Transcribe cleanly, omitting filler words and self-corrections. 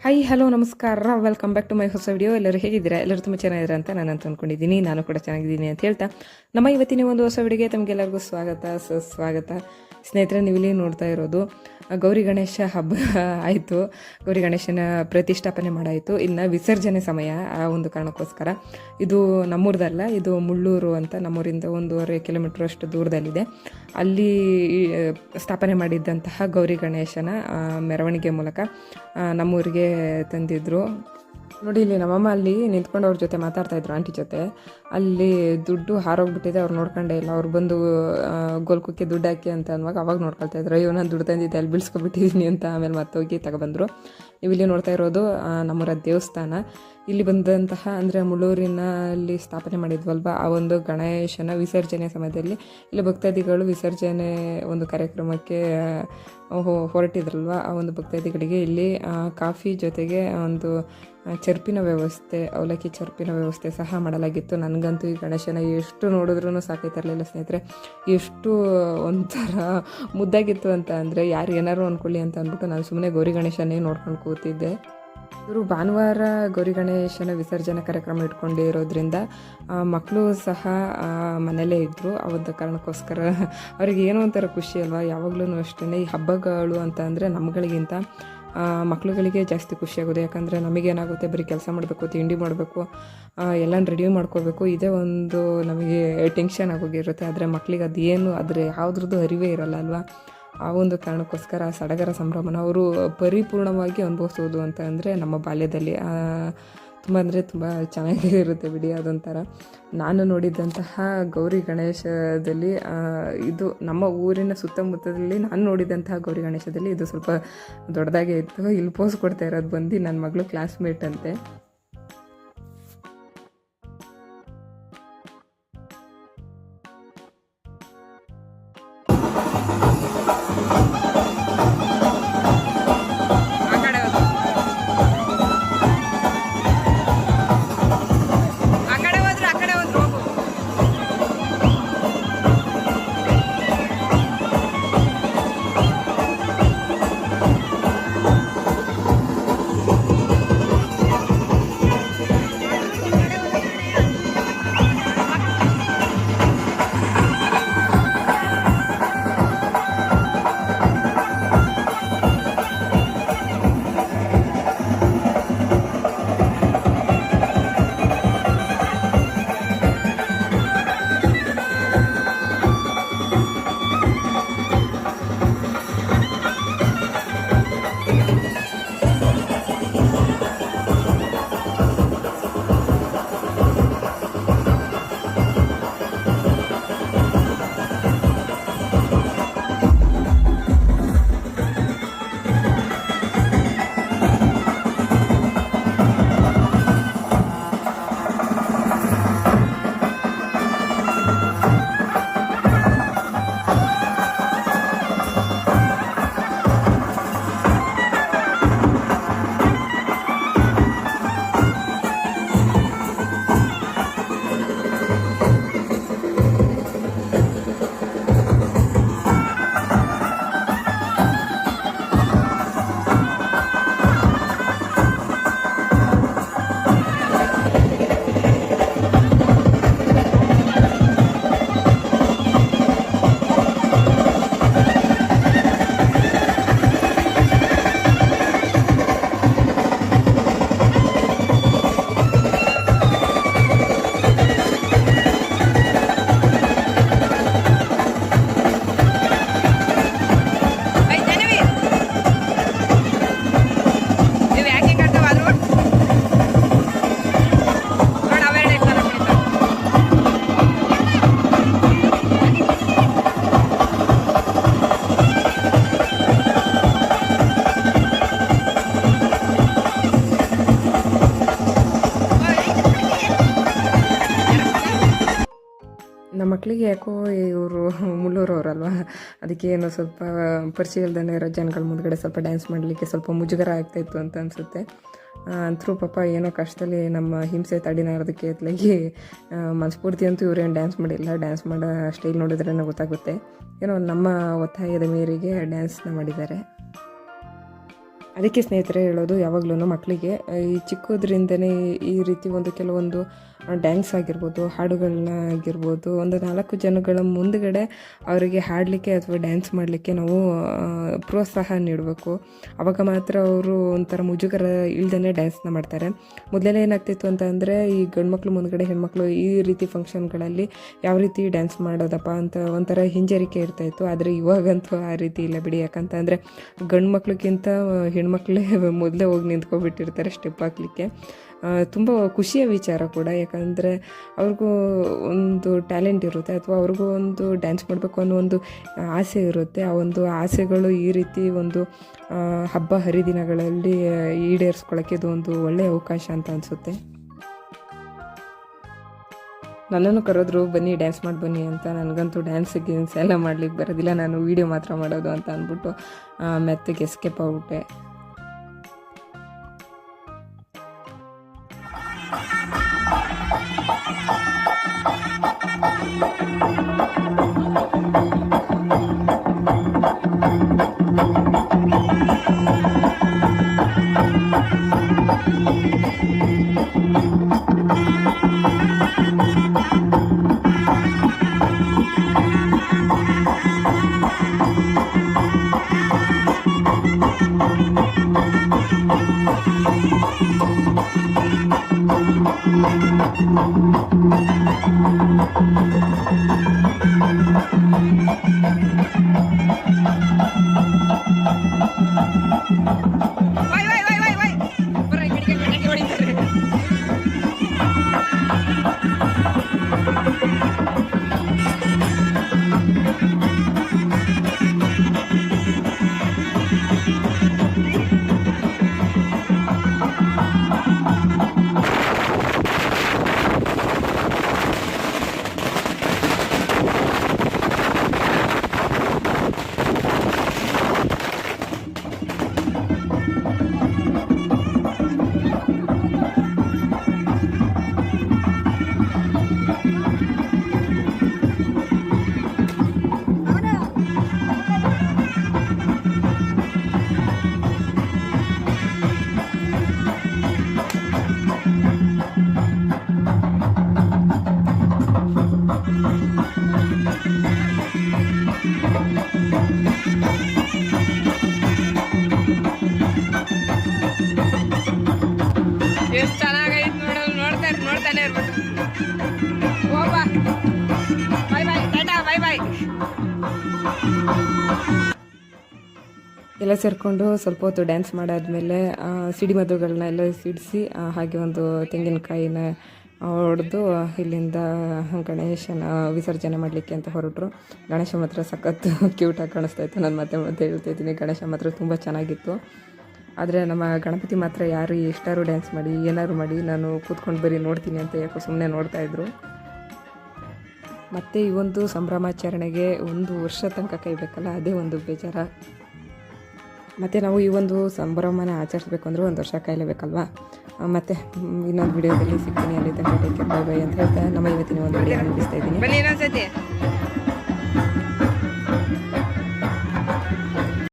Hi hello ನಮಸ್ಕಾರ, welcome back to my ಹೊಸ video. ಎಲ್ಲರೂ ಹೇಗಿದ್ದೀರಾ? ಎಲ್ಲರೂ ತುಂಬ ಚೆನ್ನಾಗಿದ್ದೀರಾ ಅಂತ ನಾನು ಅಂದ್ಕೊಂಡಿದ್ದೀನಿ. ನಾನು ಕೂಡ ಚೆನ್ನಾಗಿದ್ದೀನಿ ಅಂತ ಹೇಳ್ತಾ ನಮ್ಮ ಇವತ್ತಿನ ಒಂದು ಹೊಸ ವಿಡಿಯೋಗೆ ತಮಗೆಲ್ಲರಿಗೂ ಸುಸ್ವಾಗತ. ಸ್ನೇಹಿತರೆ, ನೀವು ಇಲ್ಲಿ ನೋಡ್ತಾ ಇರೋದು ಗೌರಿ ಗಣೇಶ ಹಬ್ಬ ಆಯಿತು. ಗೌರಿ ಗಣೇಶನ ಪ್ರತಿಷ್ಠಾಪನೆ ಮಾಡಾಯಿತು. ಇನ್ನು ವಿಸರ್ಜನೆ ಸಮಯ. ಆ ಒಂದು ಕಾರಣಕ್ಕೋಸ್ಕರ ಇದು ನಮ್ಮೂರದಲ್ಲ, ಇದು ಮುಳ್ಳೂರು ಅಂತ ನಮ್ಮೂರಿಂದ 1.5 ಕಿಲೋಮೀಟರ್ ಅಷ್ಟು ದೂರದಲ್ಲಿದೆ. ಅಲ್ಲಿ ಸ್ಥಾಪನೆ ಮಾಡಿದ್ದಂತಹ ಗೌರಿ ಗಣೇಶನ ಮೆರವಣಿಗೆ ಮೂಲಕ ನಮ್ಮೂರಿಗೆ ತಂದಿದ್ರು. ನೋಡಿ, ಇಲ್ಲಿ ನಮ್ಮಮ್ಮ ಅಲ್ಲಿ ನಿಂತ್ಕೊಂಡು ಅವ್ರ ಜೊತೆ ಮಾತಾಡ್ತಾ ಇದ್ರು, ಆಂಟಿ ಜೊತೆ. ಅಲ್ಲಿ ದುಡ್ಡು ಹಾರೋಗ್ಬಿಟ್ಟಿದೆ, ಅವ್ರು ನೋಡ್ಕೊಂಡೇ ಇಲ್ಲ. ಅವ್ರು ಬಂದು ಗೋಲ್ಕುಕ್ಕೆ ದುಡ್ಡು ಹಾಕಿ ಅಂತ ಅನ್ನುವಾಗ ಅವಾಗ ನೋಡ್ಕೊಳ್ತಾ ಇದ್ರು. ಅಯ್ಯೋ, ನಾನು ದುಡ್ಡು ತಂದಿದ್ದೆ, ಅಲ್ಲಿ ಬೀಳ್ಸ್ಕೊಬಿಟ್ಟಿದ್ದೀನಿ ಅಂತ. ಆಮೇಲೆ ಮತ್ತೆ ಹೋಗಿ ತಗೊಬಂದರು. ನೀವು ಇಲ್ಲಿ ನೋಡ್ತಾ ಇರೋದು ನಮ್ಮೂರ ದೇವಸ್ಥಾನ. ಇಲ್ಲಿ ಬಂದಂತಹ ಅಂದರೆ ಮುಳ್ಳೂರಿನಲ್ಲಿ ಸ್ಥಾಪನೆ ಮಾಡಿದ್ವಲ್ವ, ಆ ಒಂದು ಗಣೇಶನ ವಿಸರ್ಜನೆ ಸಮಯದಲ್ಲಿ ಇಲ್ಲಿ ಭಕ್ತಾದಿಗಳು ವಿಸರ್ಜನೆ ಒಂದು ಕಾರ್ಯಕ್ರಮಕ್ಕೆ ಹೊರಟಿದ್ರಲ್ವ, ಆ ಒಂದು ಭಕ್ತಾದಿಗಳಿಗೆ ಇಲ್ಲಿ ಕಾಫಿ ಜೊತೆಗೆ ಒಂದು ಚರ್ಪಿನ ವ್ಯವಸ್ಥೆ, ಅವಲಕ್ಕಿ ಚರ್ಪಿನ ವ್ಯವಸ್ಥೆ ಸಹ ಮಾಡಲಾಗಿತ್ತು. ನನಗಂತೂ ಈ ಗಣೇಶನ ಎಷ್ಟು ನೋಡಿದ್ರೂ ಸಾಕೈತಿರಲಿಲ್ಲ ಸ್ನೇಹಿತರೆ. ಎಷ್ಟು ಒಂಥರ ಮುದ್ದಾಗಿತ್ತು ಅಂತ ಅಂದರೆ, ಯಾರು ಏನಾರು ಅಂದ್ಕೊಳ್ಳಿ ಅಂತ ಅಂದ್ಬಿಟ್ಟು ನಾನು ಸುಮ್ಮನೆ ಗೌರಿ ಗಣೇಶನೇ ನೋಡ್ಕೊಂಡು ಕೂತಿದ್ದೆ. ಇವರು ಭಾನುವಾರ ಗೌರಿ ಗಣೇಶನ ವಿಸರ್ಜನಾ ಕಾರ್ಯಕ್ರಮ ಇಟ್ಕೊಂಡಿರೋದ್ರಿಂದ ಮಕ್ಕಳು ಸಹ ಮನೆಯಲ್ಲೇ ಇದ್ದರು. ಆ ಒಂದು ಕಾರಣಕ್ಕೋಸ್ಕರ ಅವ್ರಿಗೆ ಏನೋ ಒಂಥರ ಖುಷಿ ಅಲ್ವಾ. ಯಾವಾಗಲೂ ಅಷ್ಟೇ ಈ ಹಬ್ಬಗಳು ಅಂತ ಅಂದರೆ ನಮ್ಮಗಳಿಗಿಂತ ಮಕ್ಳುಗಳಿಗೆ ಜಾಸ್ತಿ ಖುಷಿಯಾಗೋದು. ಯಾಕಂದರೆ ನಮಗೇನಾಗುತ್ತೆ, ಬರೀ ಕೆಲಸ ಮಾಡಬೇಕು, ತಿಂಡಿ ಮಾಡಬೇಕು, ಎಲ್ಲ ರೆಡಿ ಮಾಡ್ಕೋಬೇಕು, ಇದೇ ಒಂದು ನಮಗೆ ಟೆನ್ಷನ್ ಆಗೋಗಿರುತ್ತೆ. ಆದರೆ ಮಕ್ಕಳಿಗೆ ಅದೇನು ಆದರೆ ಯಾವುದ್ರದ್ದು ಅರಿವೇ ಇರಲ್ಲ ಅಲ್ವಾ. ಆ ಒಂದು ಕಾರಣಕ್ಕೋಸ್ಕರ ಸಡಗರ ಸಂಭ್ರಮನ ಅವರು ಪರಿಪೂರ್ಣವಾಗಿ ಅನುಭವಿಸೋದು ಅಂತ ಅಂದರೆ ನಮ್ಮ ಬಾಲ್ಯದಲ್ಲಿ ತುಂಬ ಅಂದರೆ ತುಂಬ ಚೆನ್ನಾಗಿರುತ್ತೆ ಬಿಡಿ. ಅದೊಂಥರ ನಾನು ನೋಡಿದಂತಹ ಗೌರಿ ಗಣೇಶದಲ್ಲಿ ಇದು ನಮ್ಮ ಊರಿನ ಸುತ್ತಮುತ್ತದಲ್ಲಿ ನಾನು ನೋಡಿದಂತಹ ಗೌರಿ ಗಣೇಶದಲ್ಲಿ ಇದು ಸ್ವಲ್ಪ ದೊಡ್ಡದಾಗೇ ಇತ್ತು. ಇಲ್ಲಿ ಪೋಸ್ ಕೊಡ್ತಾ ಇರೋದು ಬಂದು ನನ್ನ ಮಗಳು ಕ್ಲಾಸ್ಮೇಟ್ ಅಂತೆ. ನಮ್ಮ ಮಕ್ಕಳಿಗೆ ಯಾಕೋ ಇವರು ಮುಳ್ಳೂರವ್ರಲ್ವ, ಅದಕ್ಕೆ ಏನೋ ಸ್ವಲ್ಪ ಪರಿಚಯ ಇಲ್ದೇ ಇರೋ ಜನಗಳ ಮುಂದ್ಗಡೆ ಸ್ವಲ್ಪ ಡ್ಯಾನ್ಸ್ ಮಾಡಲಿಕ್ಕೆ ಸ್ವಲ್ಪ ಮುಜುಗರ ಆಗ್ತಾಯಿತ್ತು ಅಂತ ಅನಿಸುತ್ತೆ. ಅಂತರೂ ಪಾಪ ಏನೋ ಕಷ್ಟದಲ್ಲಿ ನಮ್ಮ ಹಿಂಸೆ ತಡಿನಾರೋದಕ್ಕೆ ಎತ್ತಲಾಗಿ ಮನಸ್ಫೂರ್ತಿ ಅಂತೂ ಇವ್ರೇನು ಡ್ಯಾನ್ಸ್ ಮಾಡಿಲ್ಲ. ಡ್ಯಾನ್ಸ್ ಮಾಡೋ ಸ್ಟೈಲ್ ನೋಡಿದ್ರೇ ಗೊತ್ತಾಗುತ್ತೆ. ಏನೋ ನಮ್ಮ ಒತ್ತಾಯದ ಮೇರೆಗೆ ಡ್ಯಾನ್ಸ್ನ ಮಾಡಿದ್ದಾರೆ. ಅದಕ್ಕೆ ಸ್ನೇಹಿತರೆ ಹೇಳೋದು ಯಾವಾಗಲೂ ಮಕ್ಕಳಿಗೆ ಈ ಚಿಕ್ಕದ್ರಿಂದನೇ ಈ ರೀತಿ ಒಂದು ಕೆಲವೊಂದು ಡ್ಯಾನ್ಸ್ ಆಗಿರ್ಬೋದು, ಹಾಡುಗಳನ್ನ ಆಗಿರ್ಬೋದು, ಒಂದು 4 ಜನಗಳ ಮುಂದುಗಡೆ ಅವರಿಗೆ ಹಾಡಲಿಕ್ಕೆ ಅಥವಾ ಡ್ಯಾನ್ಸ್ ಮಾಡಲಿಕ್ಕೆ ನಾವು ಪ್ರೋತ್ಸಾಹ ನೀಡಬೇಕು. ಆವಾಗ ಮಾತ್ರ ಅವರು ಒಂಥರ ಮುಜುಗರ ಇಲ್ದೇ ಡ್ಯಾನ್ಸ್ನ ಮಾಡ್ತಾರೆ. ಮೊದಲೆಲ್ಲ ಏನಾಗ್ತಿತ್ತು ಅಂತ ಅಂದರೆ, ಈ ಗಂಡು ಮಕ್ಕಳು ಮುಂದುಗಡೆ ಹೆಣ್ಮಕ್ಳು ಈ ರೀತಿ ಫಂಕ್ಷನ್ಗಳಲ್ಲಿ ಯಾವ ರೀತಿ ಡ್ಯಾನ್ಸ್ ಮಾಡೋದಪ್ಪ ಅಂತ ಒಂಥರ ಹಿಂಜರಿಕೆ ಇರ್ತಾಯಿತ್ತು. ಆದರೆ ಇವಾಗಂತೂ ಆ ರೀತಿ ಇಲ್ಲ ಬಿಡಿ. ಯಾಕಂತಂದರೆ ಗಂಡು ಮಕ್ಳಿಗಿಂತ ಹೆಣ್ಮಕ್ಳೇ ಮೊದಲೇ ಹೋಗಿ ನಿಂತ್ಕೊಬಿಟ್ಟಿರ್ತಾರೆ ಸ್ಟೆಪ್ ಹಾಕಲಿಕ್ಕೆ. ತುಂಬ ಖುಷಿಯ ವಿಚಾರ ಕೂಡ. ಯಾಕಂದರೆ ಅವ್ರಿಗೂ ಒಂದು ಟ್ಯಾಲೆಂಟ್ ಇರುತ್ತೆ, ಅಥವಾ ಅವ್ರಿಗೂ ಒಂದು ಡ್ಯಾನ್ಸ್ ಮಾಡಬೇಕು ಅನ್ನೋ ಒಂದು ಆಸೆ ಇರುತ್ತೆ. ಆ ಒಂದು ಆಸೆಗಳು ಈ ರೀತಿ ಒಂದು ಹಬ್ಬ ಹರಿದಿನಗಳಲ್ಲಿ ಈಡೇರಿಸ್ಕೊಳ್ಳೋಕ್ಕೆ ಇದು ಒಂದು ಒಳ್ಳೆಯ ಅವಕಾಶ ಅಂತ ಅನಿಸುತ್ತೆ. ನನ್ನನ್ನು ಕರೆದ್ರು, ಬನ್ನಿ ಡ್ಯಾನ್ಸ್ ಮಾಡಿ ಬನ್ನಿ ಅಂತ. ನನಗಂತೂ ಡ್ಯಾನ್ಸ್ ಗಿನ್ಸ್ ಎಲ್ಲ ಮಾಡ್ಲಿಕ್ಕೆ ಬರೋದಿಲ್ಲ, ನಾನು ವೀಡಿಯೋ ಮಾತ್ರ ಮಾಡೋದು ಅಂತ ಅಂದ್ಬಿಟ್ಟು ಮೆತ್ತಗೆ ಎಸ್ಕೇಪ್ ಆಗ್ಬಿಟ್ಟೆ. ಎಷ್ಟು ಚೆನ್ನಾಗೈತೆ ನೋಡೋದು, ನೋಡ್ತಾನೆ ಇರ್ಬೋದು. ಬಾಯ್ ಬಾಯ್, ಟಾಟಾ, ಬಾಯ್ ಬಾಯ್. ಎಲ್ಲ ಸೇರಿಕೊಂಡು ಸ್ವಲ್ಪ ಹೊತ್ತು ಡ್ಯಾನ್ಸ್ ಮಾಡಾದ್ಮೇಲೆ ಸಿಡಿಮದ್ದುಗಳನ್ನ ಎಲ್ಲ ಸಿಡಿಸಿ, ಹಾಗೆ ಒಂದು ತೆಂಗಿನಕಾಯಿನ ಹೊಡೆದು ಇಲ್ಲಿಂದ ಗಣೇಶನ ವಿಸರ್ಜನೆ ಮಾಡಲಿಕ್ಕೆ ಅಂತ ಹೊರಟರು. ಗಣೇಶ ಮಾತ್ರ ಸಖತ್ತು ಕ್ಯೂಟಾಗಿ ಕಾಣಿಸ್ತಾ ಇತ್ತು. ನಾನು ಮತ್ತೆ ಹೇಳ್ತಾಯಿದ್ದೀನಿ, ಗಣೇಶ ಮಾತ್ರ ತುಂಬ ಚೆನ್ನಾಗಿತ್ತು. ಆದರೆ ನಮ್ಮ ಗಣಪತಿ ಮಾತ್ರ ಯಾರು ಎಷ್ಟಾರು ಡ್ಯಾನ್ಸ್ ಮಾಡಿ ಏನಾದ್ರು ಮಾಡಿ ನಾನು ಕೂತ್ಕೊಂಡು ಬರೀ ನೋಡ್ತೀನಿ ಅಂತ ಯಾಕೋ ಸುಮ್ಮನೆ ನೋಡ್ತಾಯಿದ್ರು. ಮತ್ತು ಈ ಒಂದು ಸಂಭ್ರಮಾಚರಣೆಗೆ 1 ವರ್ಷ ತನಕ ಕಾಯಬೇಕಲ್ಲ, ಅದೇ ಒಂದು ಬೇಜಾರ. ಮತ್ತು ನಾವು ಈ ಒಂದು ಸಂಭ್ರಮನ ಆಚರಿಸ್ಬೇಕು ಅಂದರೆ 1 ವರ್ಷ ಕಾಯಲೇಬೇಕಲ್ವಾ. ಮತ್ತು ಇನ್ನೊಂದು ವಿಡಿಯೋದಲ್ಲಿ ಸಿಗ್ತೀನಿ. ಅಲ್ಲಿ ತನಕ ಟೇಕ್ ಕೇರ್, ಬೈ ಬೈ ಅಂತ ಹೇಳ್ತಾ ನಮ್ಮ ಇವತ್ತಿನ ಒಂದು ವಿಡಿಯೋ ಮುಗಿಸ್ತಾ ಇದ್ದೀನಿ.